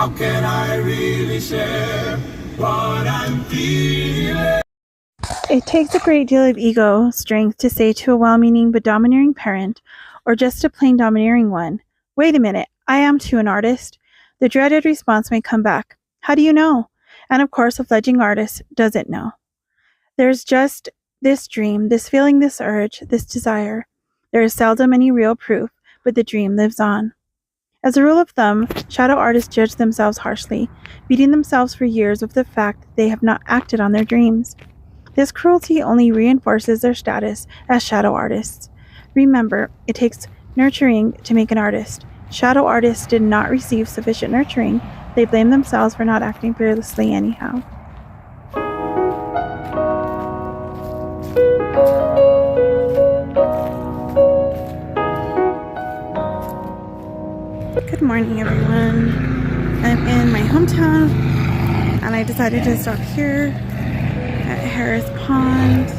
How can I really share what I'm feeling? It takes a great deal of ego strength to say to a well-meaning but domineering parent, or just a plain domineering one, "Wait a minute, I am too an artist." The dreaded response may come back, "How do you know?" And of course, a fledgling artist doesn't know. There's just this dream, this feeling, this urge, this desire. There is seldom any real proof, but the dream lives on. As a rule of thumb, shadow artists judge themselves harshly, beating themselves for years with the fact that they have not acted on their dreams. This cruelty only reinforces their status as shadow artists. Remember, it takes nurturing to make an artist. Shadow artists did not receive sufficient nurturing. They blame themselves for not acting fearlessly anyhow. Good morning, everyone. I'm in my hometown, and I decided to stop here at Harris Pond.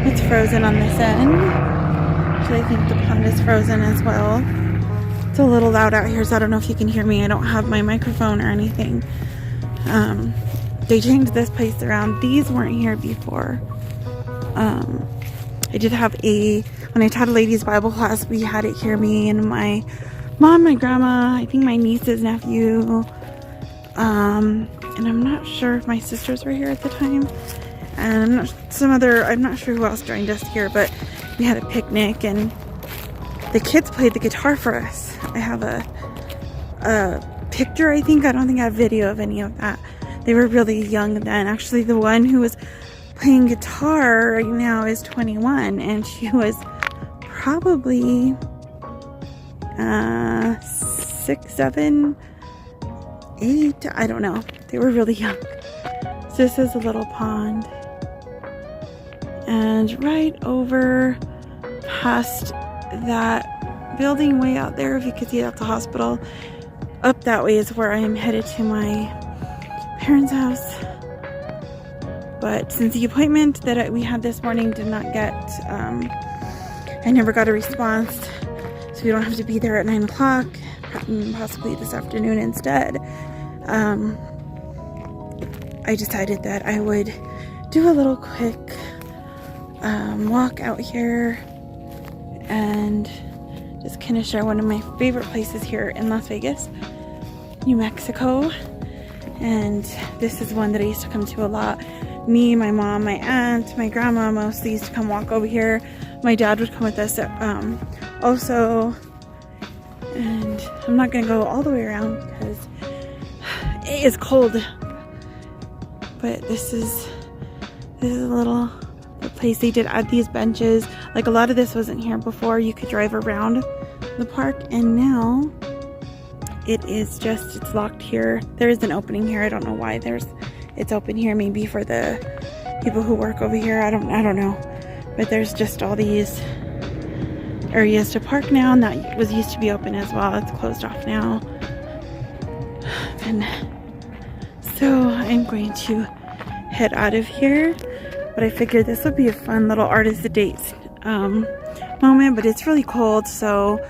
It's frozen on this end. Actually, I think the pond is frozen as well. It's a little loud out here, so I don't know if you can hear me. I don't have my microphone or anything. They changed this place around. These weren't here before. I did have when I taught a ladies' Bible class, we had it here, me and my mom, my grandma, I think my niece's nephew, and I'm not sure if my sisters were here at the time, and I'm not sure who else joined us here, but we had a picnic, and the kids played the guitar for us. I have a picture, I think. I don't think I have video of any of that. They were really young then. Actually, the one who was playing guitar right now is 21, and she was probably 6, 7, 8, I don't know. They were really young. So this is a little pond, and right over past that building way out there, if you could see, that's the hospital. Up that way is where I am headed to my parents' house. But since the appointment that we had this morning did not get, I never got a response, so we don't have to be there at 9 o'clock, possibly this afternoon instead. I decided that I would do a little quick walk out here and just kind of share one of my favorite places here in Las Vegas, New Mexico. And this is one that I used to come to a lot. Me, my mom, my aunt, my grandma mostly used to come walk over here. My dad would come with us also. And I'm not going to go all the way around because it is cold. But this is a little place. They did add these benches. Like, a lot of this wasn't here before. You could drive around the park, and now it's locked here. There is an opening here. I don't know why it's open here. Maybe for the people who work over here. I don't know. But there's just all these areas to park now, and that was used to be open as well. It's closed off now. And so I'm going to head out of here. But I figured this would be a fun little artist date moment. But it's really cold, so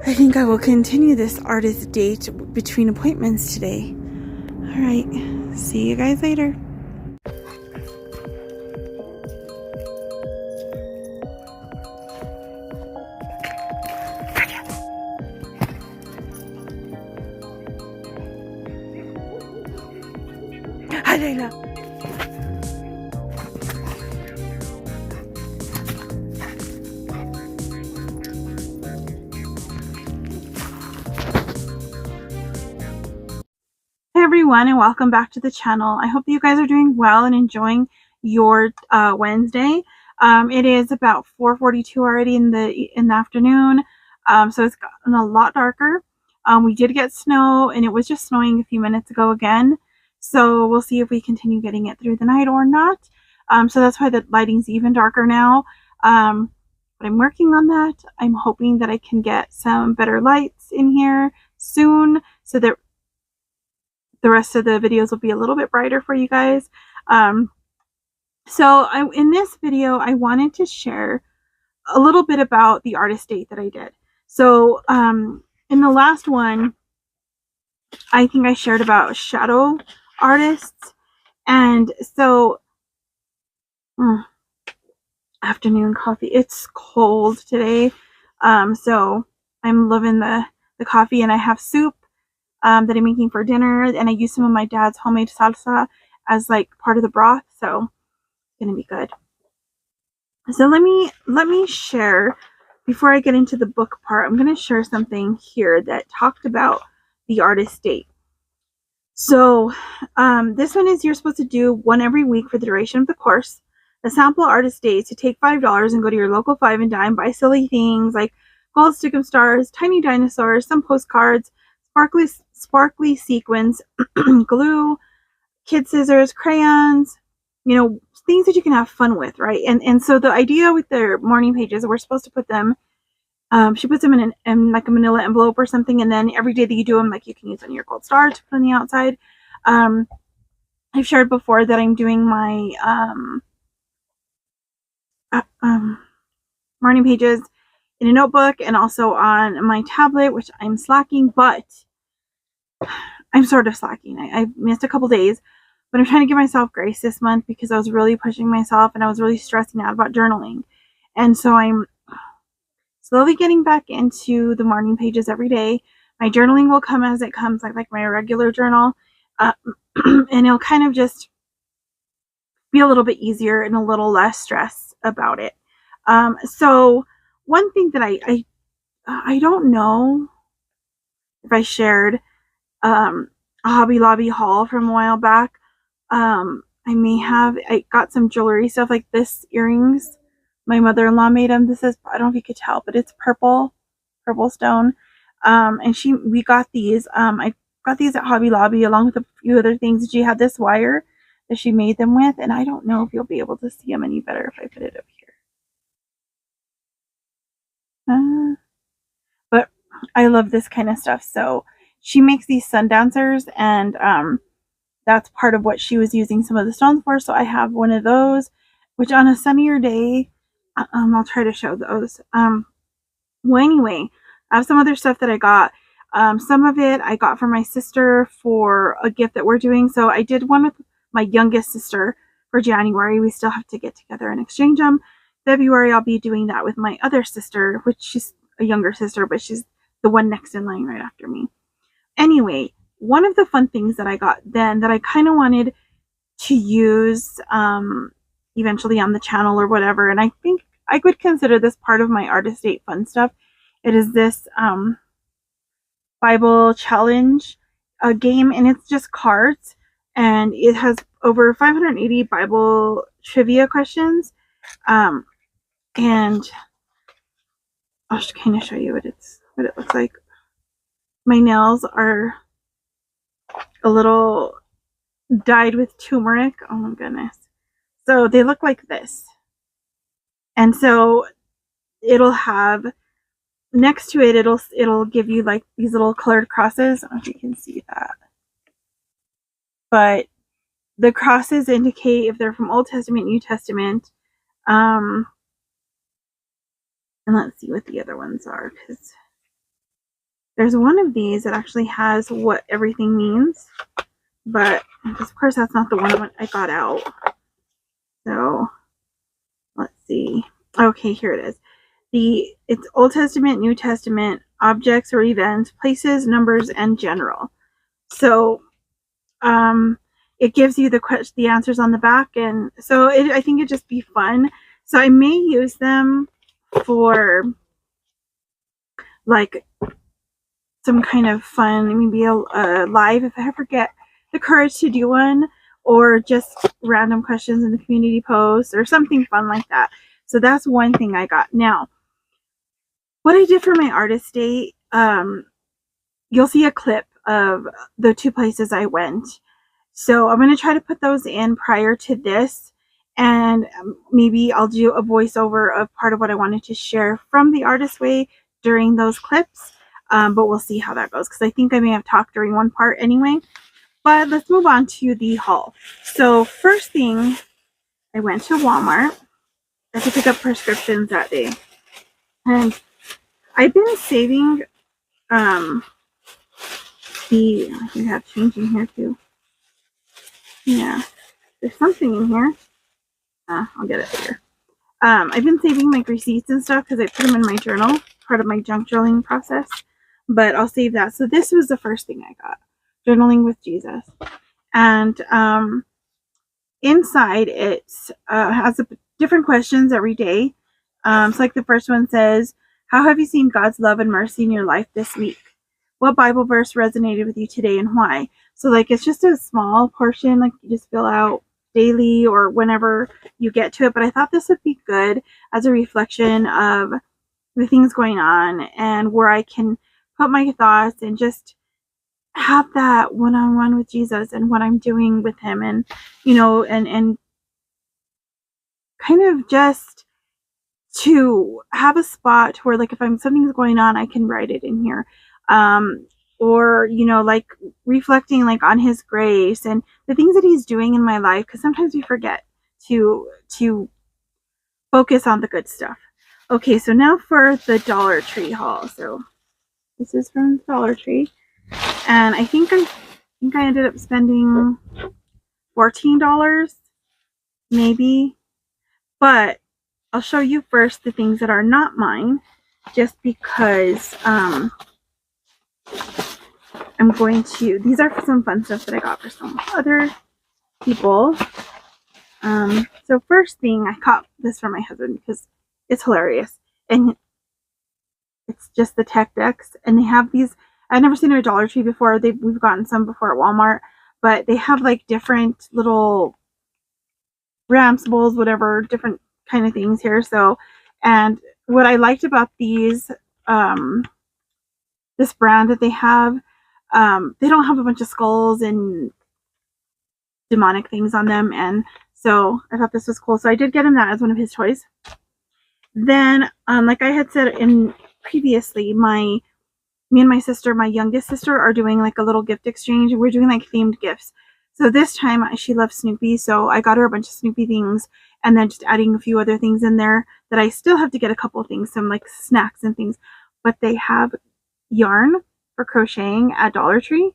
I think I will continue this artist date between appointments today. All right, see you guys later. Hi, Layla. Hey everyone, and welcome back to the channel. I hope that you guys are doing well and enjoying your Wednesday. It is about 4:42 already in the afternoon, so it's gotten a lot darker. We did get snow, and it was just snowing a few minutes ago again, so we'll see if we continue getting it through the night or not. So that's why the lighting's even darker now, but I'm working on that. I'm hoping that I can get some better lights in here soon so that the rest of the videos will be a little bit brighter for you guys. In this video, I wanted to share a little bit about the artist date that I did. So in the last one, I think I shared about shadow artists. And so, afternoon coffee. It's cold today. So I'm loving the coffee, and I have soup that I'm making for dinner, and I use some of my dad's homemade salsa as like part of the broth, so it's gonna be good. So let me share, before I get into the book part, I'm gonna share something here that talked about the artist date. So this one is, you're supposed to do one every week for the duration of the course. The sample artist dates, to take $5 and go to your local Five and Dime, buy silly things like gold stickum stars, tiny dinosaurs, some postcards, sparkly sequins, glue, kid scissors, crayons, things that you can have fun with, right? And so the idea with their morning pages, we're supposed to put them, she puts them in like a manila envelope or something, and then every day that you do them, like, you can use on your gold star to put on the outside. I've shared before that I'm doing my morning pages in a notebook and also on my tablet, which I'm slacking, but I'm sort of slacking. I missed a couple days, but I'm trying to give myself grace this month because I was really pushing myself and I was really stressing out about journaling. And so I'm slowly getting back into the morning pages every day. My journaling will come as it comes, like my regular journal, and it'll kind of just be a little bit easier and a little less stress about it. So one thing that I don't know if I shared a Hobby Lobby haul from a while back. I got some jewelry stuff like this, earrings. My mother-in-law made them. This is, I don't know if you could tell, but it's purple stone. And we got these. I got these at Hobby Lobby along with a few other things. She had this wire that she made them with, and I don't know if you'll be able to see them any better if I put it up here. But I love this kind of stuff. So she makes these sun dancers, and that's part of what she was using some of the stones for. So I have one of those, which on a sunnier day, I'll try to show those. Well, anyway, I have some other stuff that I got. Some of it I got from my sister for a gift that we're doing. So I did one with my youngest sister for January. We still have to get together and exchange them. February, I'll be doing that with my other sister, which she's a younger sister, but she's the one next in line right after me. Anyway, one of the fun things that I got then that I kind of wanted to use eventually on the channel or whatever, and I think I could consider this part of my artist date fun stuff. It is this Bible challenge game, and it's just cards, and it has over 580 Bible trivia questions. And I'll just kind of show you what it looks like. My nails are a little dyed with turmeric. Oh my goodness. So they look like this. And so it'll have, next to it, it'll give you like these little colored crosses. I don't know if you can see that. But the crosses indicate if they're from Old Testament, New Testament. And let's see what the other ones are, because there's one of these that actually has what everything means, but of course that's not the one I got out. So let's see. Okay, here it is. It's Old Testament, New Testament, objects or events, places, numbers, and general. So it gives you the answers on the back, and so I think it'd just be fun. So I may use them for like some kind of fun, maybe a live if I ever get the courage to do one, or just random questions in the community post or something fun like that. So that's one thing I got. Now, what I did for my artist date, you'll see a clip of the 2 places I went. So I'm going to try to put those in prior to this, and maybe I'll do a voiceover of part of what I wanted to share from the Artist Way during those clips. But we'll see how that goes, because I think I may have talked during one part anyway. But let's move on to the haul. So first thing, I went to Walmart. I had to pick up prescriptions that day. And I've been saving I think I have change in here too. Yeah, there's something in here. I'll get it later. I've been saving like receipts and stuff because I put them in my journal, part of my junk journaling process, but I'll save that. So this was the first thing I got, Journaling with Jesus. And inside it has different questions every day. So like the first one says, how have you seen God's love and mercy in your life this week? What Bible verse resonated with you today and why? So like it's just a small portion, like you just fill out daily or whenever you get to it. But I thought this would be good as a reflection of the things going on and where I can put my thoughts and just have that one-on-one with Jesus and what I'm doing with him, and and kind of just to have a spot where like if something's going on, I can write it in here. Or like reflecting like on his grace and the things that he's doing in my life, because sometimes we forget to focus on the good stuff. Okay, so now for the Dollar Tree haul. So this is from Dollar Tree, and I think I ended up spending $14 maybe, but I'll show you first the things that are not mine, just because these are some fun stuff that I got for some other people. So first thing, I got this for my husband because it's hilarious, and it's just the tech decks, and they have these. I've never seen them at Dollar Tree before. We've gotten some before at Walmart, but they have like different little ramps, bowls, whatever, different kind of things here. So, and what I liked about these, this brand that they have, they don't have a bunch of skulls and demonic things on them, and so I thought this was cool. So I did get him that as one of his toys. Then, like I had said previously, me and my sister, my youngest sister, are doing like a little gift exchange. We're doing like themed gifts. So this time she loves Snoopy, so I got her a bunch of Snoopy things, and then just adding a few other things in there that I still have to get a couple things, some like snacks and things. But they have yarn for crocheting at Dollar Tree.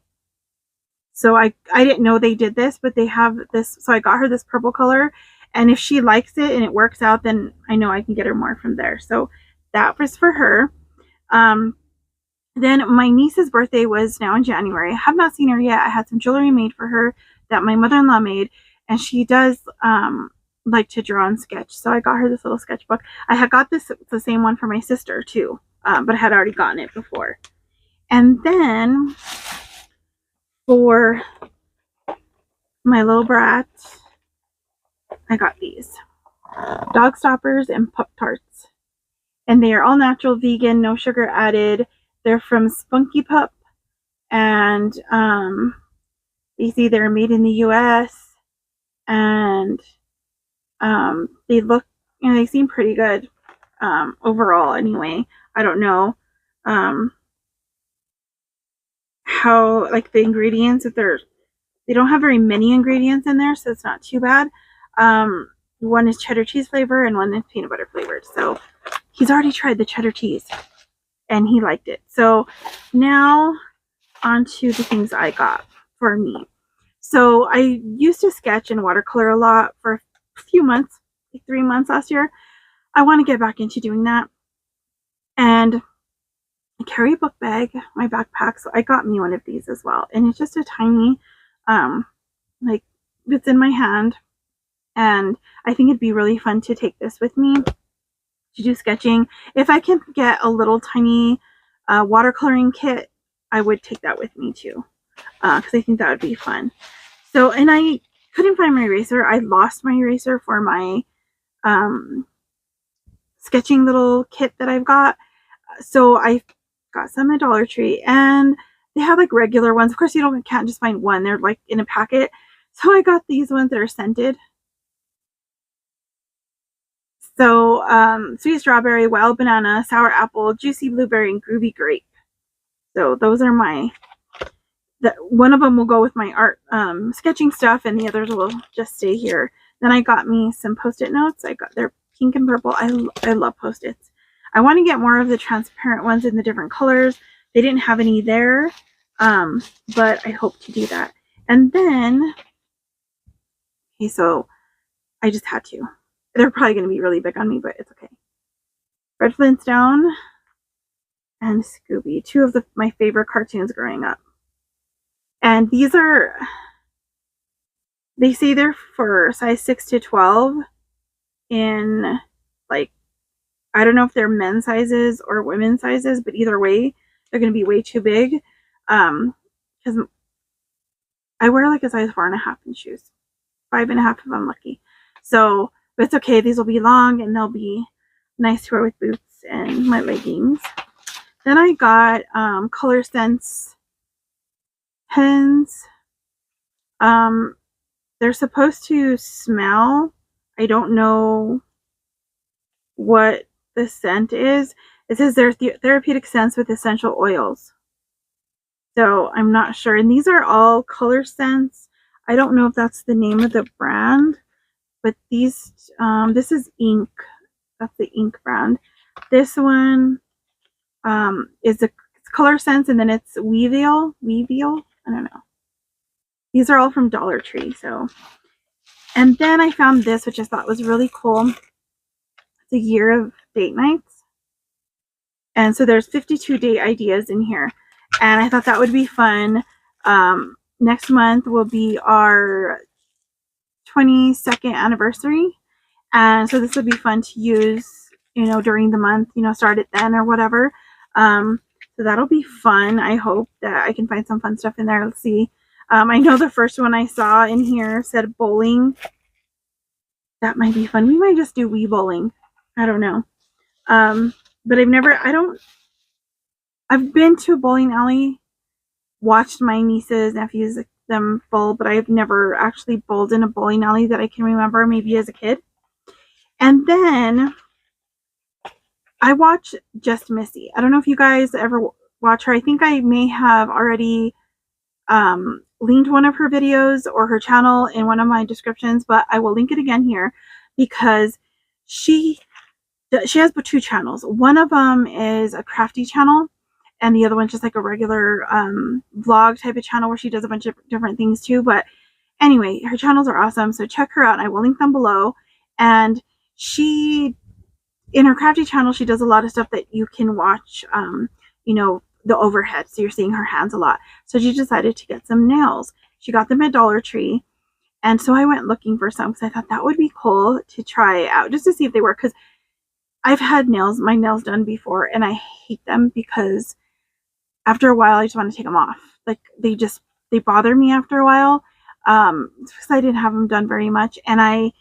So I didn't know they did this, but they have this. So I got her this purple color, and if she likes it and it works out, then I know I can get her more from there. So that was for her. Then my niece's birthday was now in January. I have not seen her yet. I had some jewelry made for her that my mother-in-law made, and she does like to draw and sketch. So I got her this little sketchbook. I had got the same one for my sister too, but I had already gotten it before. And then for my little brat, I got these Dog Stoppers and Pup Tarts, and they are all natural, vegan, no sugar added. They're from Spunky Pup, and they say they're made in the US, and they look, they seem pretty good overall anyway. I don't know how, like, the ingredients, if they don't have very many ingredients in there, so it's not too bad. One is cheddar cheese flavor and one is peanut butter flavored. So he's already tried the cheddar cheese and he liked it. So now on to the things I got for me. So I used to sketch and watercolor a lot for a few months, like 3 months last year. I want to get back into doing that. And I carry a book bag, my backpack, so I got me one of these as well. And it's just a tiny, like, it's in my hand. And I think it'd be really fun to take this with me to do sketching. If I can get a little tiny watercoloring kit, I would take that with me too, because I think that would be fun. So, and I couldn't find my eraser. I lost my eraser for my sketching little kit that I've got. So I got some at Dollar Tree, and they have like regular ones. Of course, you can't just find one. They're like in a packet. So I got these ones that are scented. So sweet strawberry, wild banana, sour apple, juicy blueberry, and groovy grape. So those are one of them will go with my art sketching stuff, and the others will just stay here. Then I got me some Post-it notes. They're pink and purple. I love Post-its. I want to get more of the transparent ones in the different colors they didn't have any there, but I hope to do that. And then, okay, so I just had to. They're probably going to be really big on me, but it's okay. Fred Flintstone and Scooby, two of my favorite cartoons growing up. And these are, they say they're for size 6 to 12 in, like, I don't know if they're men's sizes or women's sizes, but either way, they're going to be way too big. Because I wear like a size 4.5 in shoes, 5.5 if I'm lucky. So, but it's okay. These will be long and they'll be nice to wear with boots and my leggings. Then I got Color Sense pens. They're supposed to smell. I don't know what the scent is. It says they're therapeutic scents with essential oils. So I'm not sure. And these are all Color Sense. I don't know if that's the name of the brand, but these, this is Ink. That's the Ink brand. This one is it's Color Sense, and then it's Weevil. I don't know. These are all from Dollar Tree. So, and then I found this, which I thought was really cool. It's a year of date nights. And so there's 52 date ideas in here. And I thought that would be fun. Next month will be our 22nd anniversary. And so this would be fun to use, you know, during the month, you know, start it then or whatever. So that'll be fun. I hope that I can find some fun stuff in there. Let's see. I know the first one I saw in here said bowling. That might be fun. We might just do Wii bowling. I don't know. But I've been to a bowling alley, watched my nieces, nephews, them bowl, but I've never actually bowled in a bowling alley that I can remember, maybe as a kid. And then I watch Just Missy. I don't know if you guys ever watch her. I think I may have already linked one of her videos or her channel in one of my descriptions, but I will link it again here because she has two channels. One of them is a crafty channel, and the other one's just like a regular vlog type of channel where she does a bunch of different things too. But anyway, her channels are awesome, so check her out. I will link them below. And she, in her crafty channel, she does a lot of stuff that you can watch, you know, the overhead, so you're seeing her hands a lot. So she decided to get some nails. She got them at Dollar Tree, and so I went looking for some because I thought that would be cool to try out just to see if they work, because I've had my nails done before, and I hate them because after a while I just want to take them off. Like they bother me after a while, because I didn't have them done very much. And I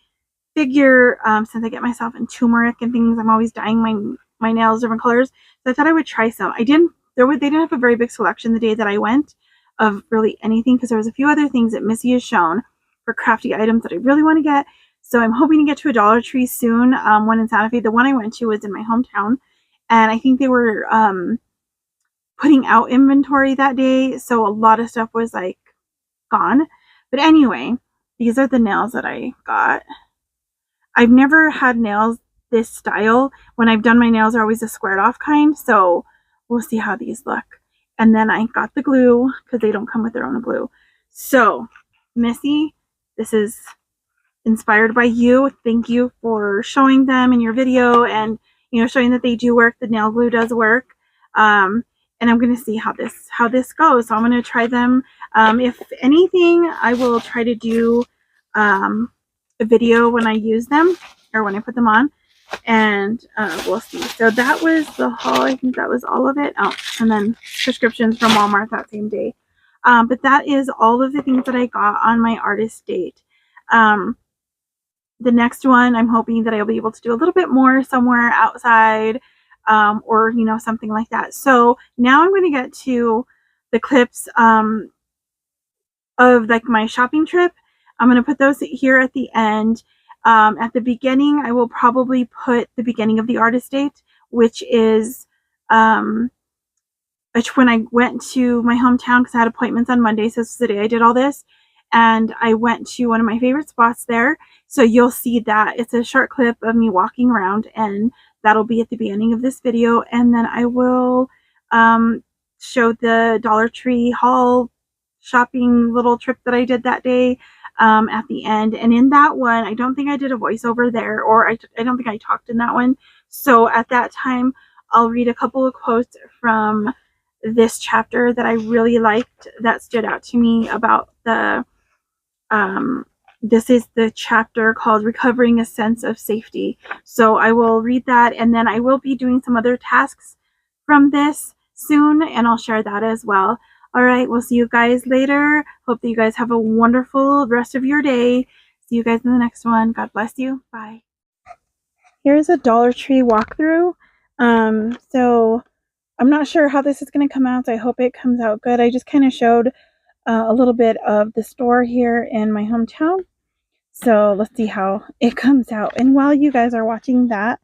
figure since I get myself in turmeric and things, I'm always dyeing my nails different colors, so I thought I would try some. They didn't have a very big selection the day that I went of really anything, because there was a few other things that Missy has shown for crafty items that I really want to get. So I'm hoping to get to a Dollar Tree soon, one in Santa Fe. The one I went to was in my hometown, and I think they were putting out inventory that day, so a lot of stuff was like gone. But anyway, these are the nails that I got. I've never had nails this style. When I've done my nails, they're always a squared off kind, so we'll see how these look. And then I got the glue because they don't come with their own glue. So Missy, this is inspired by you. Thank you for showing them in your video and, you know, showing that they do work. The nail glue does work. And I'm going to see how this goes. So I'm going to try them. If anything, I will try to do a video when I use them or when I put them on, and we'll see. So that was the haul. I think that was all of it. Oh, and then prescriptions from Walmart that same day. But that is all of the things that I got on my artist date. The next one, I'm hoping that I'll be able to do a little bit more somewhere outside, or, you know, something like that. So now I'm going to get to the clips of like my shopping trip. I'm going to put those here at the end. At the beginning, I will probably put the beginning of the artist date, which is when I went to my hometown because I had appointments on Monday. So this is the day I did all this. And I went to one of my favorite spots there. So you'll see that it's a short clip of me walking around, and that'll be at the beginning of this video. And then I will showed the Dollar Tree haul shopping little trip that I did that day at the end. And in that one, I don't think I did a voiceover there, or I don't think I talked in that one. So at that time, I'll read a couple of quotes from this chapter that I really liked that stood out to me about the this is the chapter called Recovering a Sense of Safety. So I will read that, and then I will be doing some other tasks from this soon, and I'll share that as well. All right, we'll see you guys later. Hope that you guys have a wonderful rest of your day. See you guys in the next one. God bless you. Bye. Here's a Dollar Tree walkthrough. So I'm not sure how this is going to come out, so I hope it comes out good. I just kind of showed a little bit of the store here in my hometown. So let's see how it comes out. And while you guys are watching that,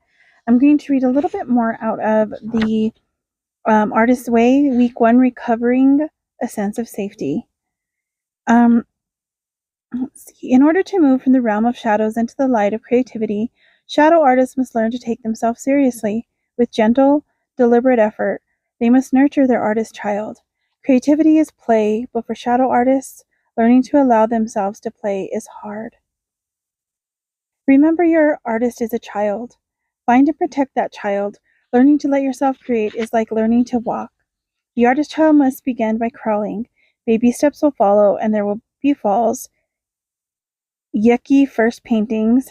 I'm going to read a little bit more out of the Artist's Way, Week 1, Recovering a Sense of Safety. Let's see. In order to move from the realm of shadows into the light of creativity, shadow artists must learn to take themselves seriously. With gentle, deliberate effort, they must nurture their artist child. Creativity is play, but for shadow artists, learning to allow themselves to play is hard. Remember your artist is a child. Find and protect that child. Learning to let yourself create is like learning to walk. The artist child must begin by crawling. Baby steps will follow, and there will be falls. Yucky first paintings,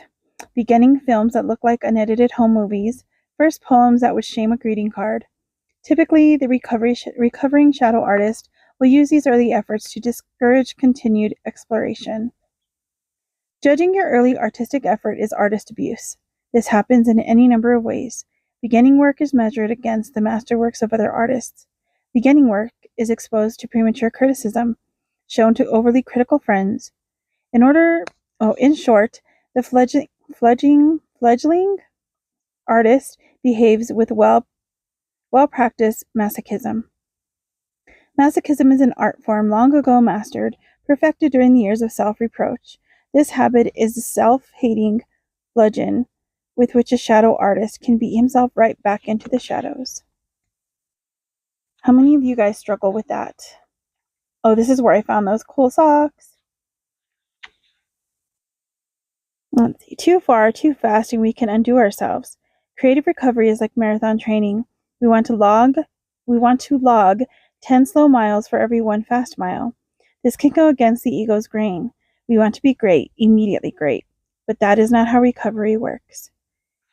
beginning films that look like unedited home movies, first poems that would shame a greeting card. Typically, the recovering shadow artist will use these early efforts to discourage continued exploration. Judging your early artistic effort is artist abuse. This happens in any number of ways. Beginning work is measured against the masterworks of other artists. Beginning work is exposed to premature criticism, shown to overly critical friends. In short, the fledgling artist behaves with well-practiced masochism. Masochism is an art form long ago mastered, perfected during the years of self-reproach. This habit is a self-hating bludgeon with which a shadow artist can beat himself right back into the shadows. How many of you guys struggle with that? Oh, this is where I found those cool socks. Let's see. Too far, too fast, and we can undo ourselves. Creative recovery is like marathon training. We want to log 10 slow miles for every 1 fast mile. This can go against the ego's grain. We want to be great, immediately great. But that is not how recovery works.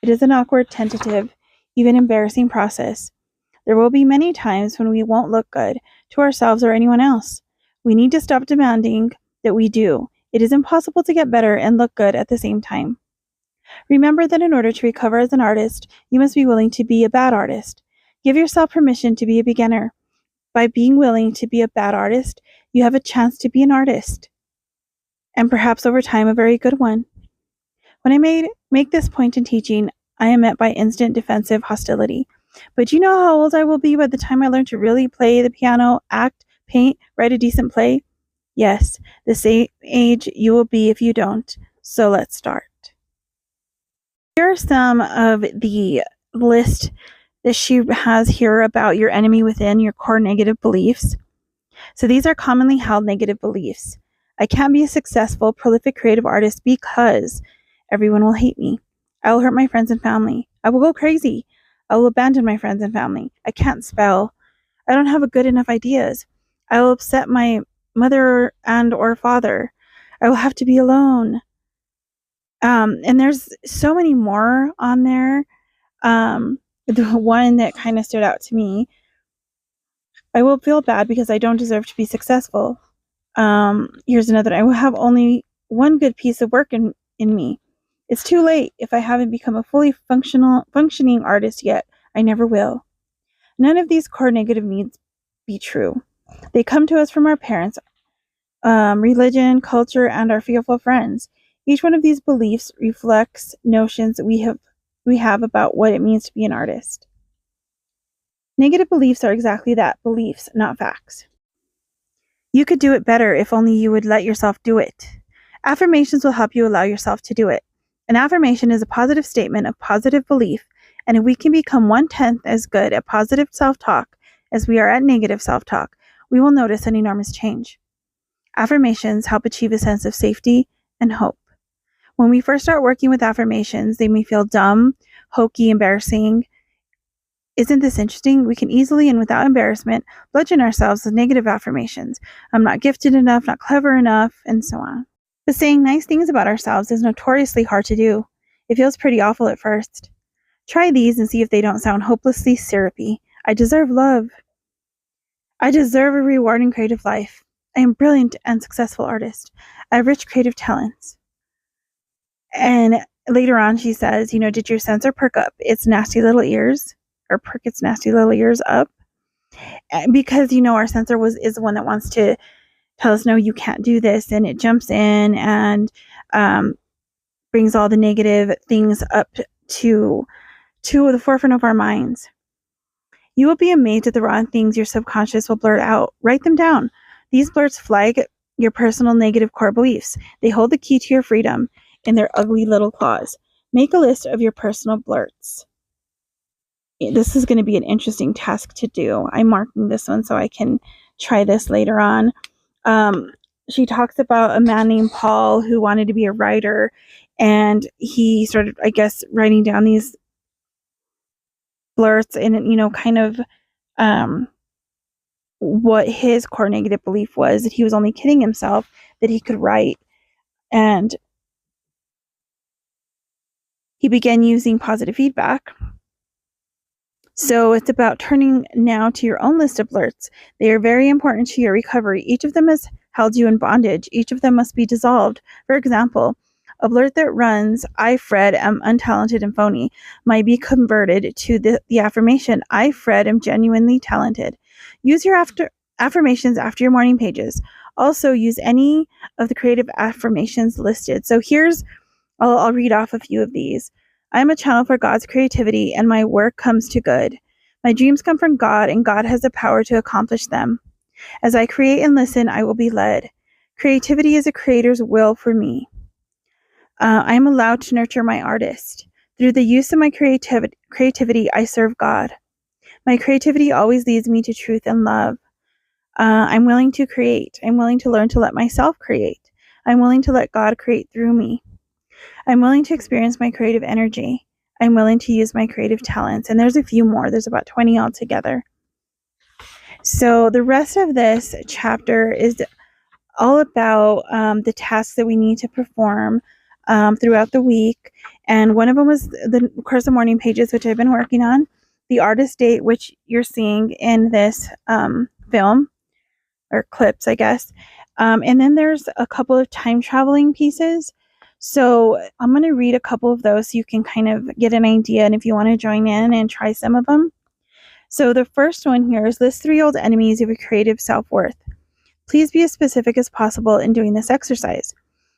It is an awkward, tentative, even embarrassing process. There will be many times when we won't look good to ourselves or anyone else. We need to stop demanding that we do. It is impossible to get better and look good at the same time. Remember that in order to recover as an artist, you must be willing to be a bad artist. Give yourself permission to be a beginner. By being willing to be a bad artist, you have a chance to be an artist. And perhaps over time, a very good one. When I make this point in teaching, I am met by instant defensive hostility. But do you know how old I will be by the time I learn to really play the piano, act, paint, write a decent play? Yes, the same age you will be if you don't. So let's start. Here are some of the list that she has here about your enemy within, your core negative beliefs. So these are commonly held negative beliefs. I can't be a successful, prolific creative artist because everyone will hate me. I will hurt my friends and family. I will go crazy. I will abandon my friends and family. I can't spell. I don't have good enough ideas. I will upset my mother and or father. I will have to be alone. And there's so many more on there. The one that kind of stood out to me, I will feel bad because I don't deserve to be successful. Here's another. I will have only one good piece of work in me. It's too late. If I haven't become a fully functioning artist yet, I never will. None of these core negative needs be true. They come to us from our parents, religion, culture, and our fearful friends. Each one of these beliefs reflects notions that we have about what it means to be an artist. Negative beliefs are exactly that, beliefs, not facts. You could do it better if only you would let yourself do it. Affirmations will help you allow yourself to do it. An affirmation is a positive statement of positive belief, and if we can become 1/10 as good at positive self-talk as we are at negative self-talk, we will notice an enormous change. Affirmations help achieve a sense of safety and hope. When we first start working with affirmations, they may feel dumb, hokey, embarrassing. Isn't this interesting? We can easily and without embarrassment bludgeon ourselves with negative affirmations. I'm not gifted enough, not clever enough, and so on. But saying nice things about ourselves is notoriously hard to do. It feels pretty awful at first. Try these and see if they don't sound hopelessly syrupy. I deserve love. I deserve a rewarding creative life. I am a brilliant and successful artist. I have rich creative talents. And later on she says, did your sensor perk up its nasty little ears, or perk its nasty little ears up? Because, our sensor is the one that wants to tell us, no, you can't do this. And it jumps in and brings all the negative things up to the forefront of our minds. You will be amazed at the raw things your subconscious will blurt out. Write them down. These blurts flag your personal negative core beliefs. They hold the key to your freedom in their ugly little claws. Make a list of your personal blurts. This is going to be an interesting task to do. I'm marking this one so I can try this later on. She talks about a man named Paul who wanted to be a writer, and he started, writing down these blurts and, kind of what his core negative belief was, that he was only kidding himself, that he could write. And he began using positive feedback. So it's about turning now to your own list of blurts. They are very important to your recovery. Each of them has held you in bondage. Each of them must be dissolved. For example, a blurt that runs, I, Fred, am untalented and phony, might be converted to the affirmation, I, Fred, am genuinely talented. Use your affirmations after your morning pages. Also, use any of the creative affirmations listed. So I'll read off a few of these. I am a channel for God's creativity, and my work comes to good. My dreams come from God, and God has the power to accomplish them. As I create and listen, I will be led. Creativity is a creator's will for me. I am allowed to nurture my artist. Through the use of my creativity, I serve God. My creativity always leads me to truth and love. I'm willing to create. I'm willing to learn to let myself create. I'm willing to let God create through me. I'm willing to experience my creative energy. I'm willing to use my creative talents. And there's a few more. There's about 20 altogether. So the rest of this chapter is all about the tasks that we need to perform throughout the week. And one of them was the Course of Morning Pages, which I've been working on. The artist date, which you're seeing in this film, or clips, I guess. And then there's a couple of time traveling pieces. So I'm going to read a couple of those so you can kind of get an idea, and if you want to join in and try some of them. So the first one here is list 3 old enemies of your creative self-worth. Please be as specific as possible in doing this exercise.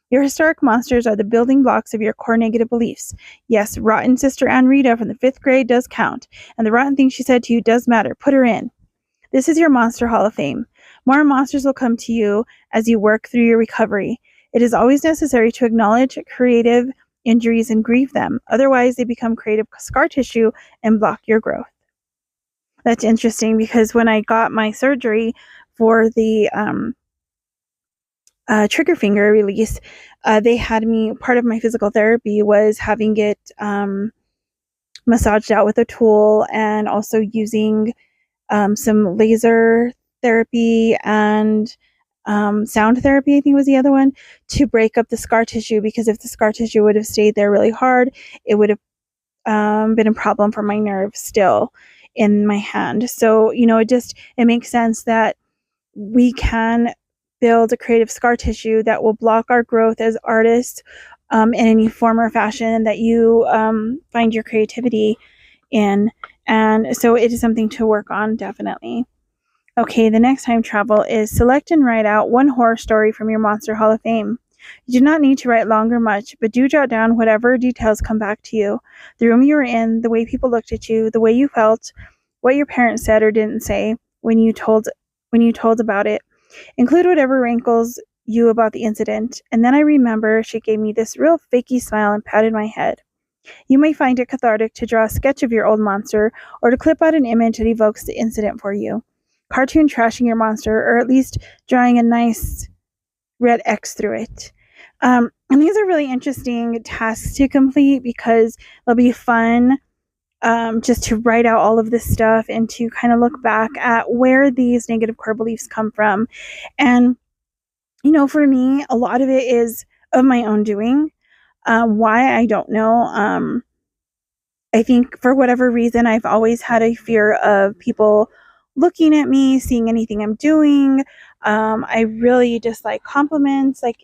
Your historic monsters are the building blocks of your core negative beliefs. Yes, rotten Sister Ann Rita from the 5th grade does count, and the rotten thing she said to you does matter. Put her in. This is your Monster Hall of Fame. More monsters will come to you as you work through your recovery. It is always necessary to acknowledge creative injuries and grieve them. Otherwise, they become creative scar tissue and block your growth. That's interesting because when I got my surgery for the trigger finger release, they had me, part of my physical therapy was having it massaged out with a tool, and also using some laser therapy and sound therapy, I think was the other one, to break up the scar tissue, because if the scar tissue would have stayed there really hard, it would have been a problem for my nerve still in my hand. So, it makes sense that we can build a creative scar tissue that will block our growth as artists in any form or fashion that you find your creativity in. And so it is something to work on, definitely. Okay, the next time travel is select and write out 1 horror story from your Monster Hall of Fame. You do not need to write long or much, but do jot down whatever details come back to you. The room you were in, the way people looked at you, the way you felt, what your parents said or didn't say when you told about it. Include whatever rankles you about the incident. And then I remember she gave me this real fakey smile and patted my head. You may find it cathartic to draw a sketch of your old monster or to clip out an image that evokes the incident for you. Cartoon trashing your monster, or at least drawing a nice red X through it. And these are really interesting tasks to complete because they'll be fun just to write out all of this stuff and to kind of look back at where these negative core beliefs come from. And, you know, for me, a lot of it is of my own doing. Why, I don't know. I think for whatever reason, I've always had a fear of people looking at me, seeing anything I'm doing. I really dislike compliments. Like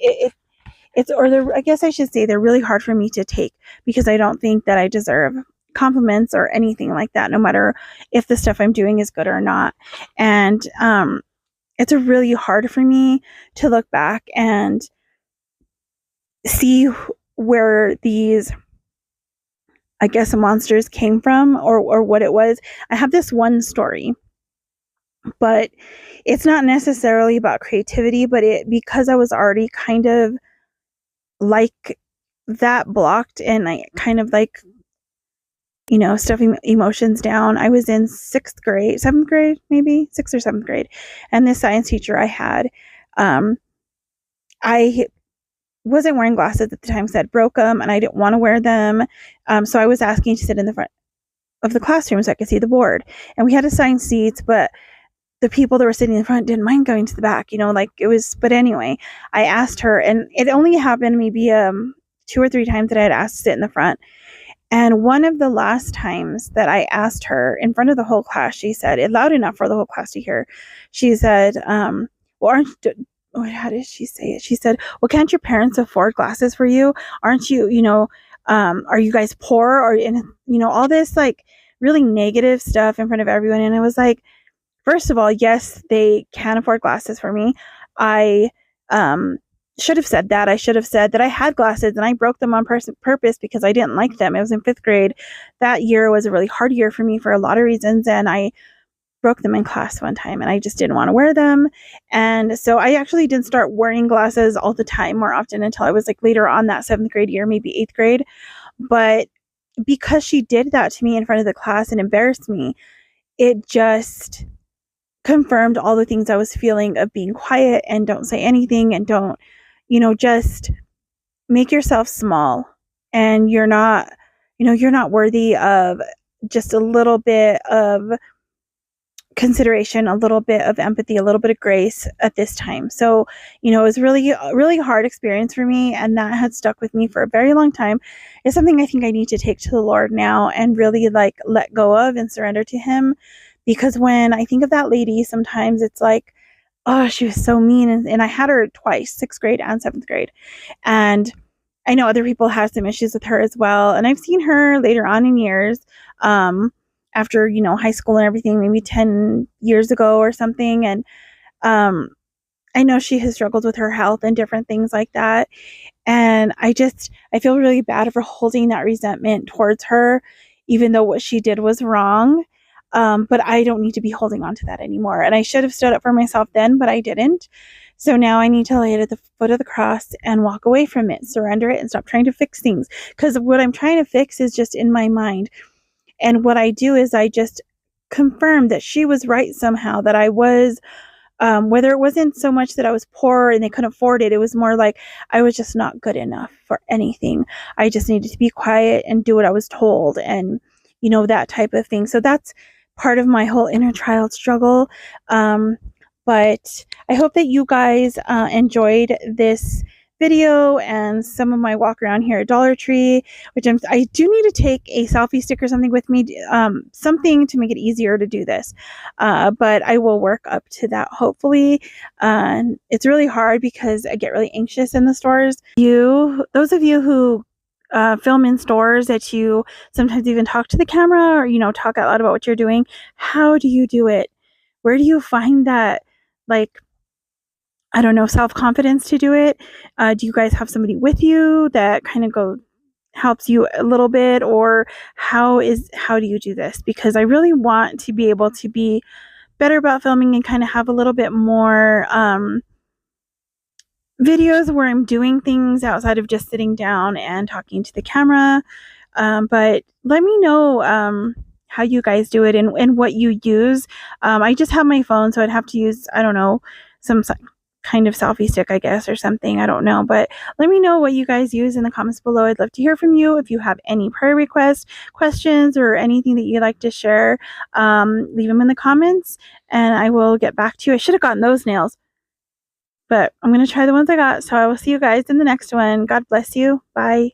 I guess I should say they're really hard for me to take because I don't think that I deserve compliments or anything like that, no matter if the stuff I'm doing is good or not. And it's really hard for me to look back and see where these, I guess, monsters came from or what it was. I have this one story, but it's not necessarily about creativity, but because I was already kind of like that blocked and I kind of like, you know, stuffing emotions down. I was in 7th grade, maybe 6th or 7th grade. And this science teacher I had, I wasn't wearing glasses at the time, so I broke them and I didn't want to wear them. So I was asking to sit in the front of the classroom so I could see the board. And we had assigned seats, but the people that were sitting in the front didn't mind going to the back, you know, like it was, but anyway, I asked her, and it only happened maybe 2 or 3 times that I had asked to sit in the front. And one of the last times that I asked her in front of the whole class, she said it loud enough for the whole class to hear. She said, well, how did she say it? She said, well, can't your parents afford glasses for you? Aren't you, you know, are you guys poor? Or, you know, all this like really negative stuff in front of everyone. And I was like, first of all, yes, they can afford glasses for me. I should have said that. I should have said that I had glasses and I broke them on purpose because I didn't like them. It was in 5th grade. That year was a really hard year for me for a lot of reasons. And I broke them in class one time and I just didn't want to wear them. And so I actually didn't start wearing glasses all the time more often until I was like later on that 7th grade year, maybe 8th grade. But because she did that to me in front of the class and embarrassed me, it just confirmed all the things I was feeling of being quiet and don't say anything and don't, you know, just make yourself small, and you're not, you know, you're not worthy of just a little bit of consideration, a little bit of empathy, a little bit of grace at this time. So, you know, it was really a hard experience for me, and that had stuck with me for a very long time. It's something I think I need to take to the Lord now and really like let go of and surrender to Him. Because when I think of that lady, sometimes it's like, oh, she was so mean. And I had her twice, 6th grade and 7th grade. And I know other people have some issues with her as well. And I've seen her later on in years, after, you know, high school and everything, maybe 10 years ago or something. And I know she has struggled with her health and different things like that. And I feel really bad for holding that resentment towards her, even though what she did was wrong. But I don't need to be holding on to that anymore. And I should have stood up for myself then, but I didn't. So now I need to lay it at the foot of the cross and walk away from it, surrender it, and stop trying to fix things. Because what I'm trying to fix is just in my mind. And what I do is I just confirm that she was right somehow, that I was, whether it wasn't so much that I was poor and they couldn't afford it, it was more like I was just not good enough for anything. I just needed to be quiet and do what I was told, and, you know, that type of thing. So that's part of my whole inner child struggle. But I hope that you guys enjoyed this video and some of my walk around here at Dollar Tree, which I do need to take a selfie stick or something with me, something to make it easier to do this. But I will work up to that, hopefully. It's really hard because I get really anxious in the stores. Those of you who film in stores, that you sometimes even talk to the camera or, you know, talk out loud about what you're doing. How do you do it? Where do you find that, like, I don't know, self-confidence to do it? Do you guys have somebody with you that kind of helps you a little bit, or how do you do this? Because I really want to be able to be better about filming and kind of have a little bit more videos where I'm doing things outside of just sitting down and talking to the camera. But let me know how you guys do it and what you use. I just have my phone, so I'd have to use, I don't know, some kind of selfie stick, I guess, or something. I don't know. But let me know what you guys use in the comments below. I'd love to hear from you. If you have any prayer requests, questions, or anything that you'd like to share, leave them in the comments and I will get back to you. I should have gotten those nails, but I'm going to try the ones I got. So I will see you guys in the next one. God bless you. Bye.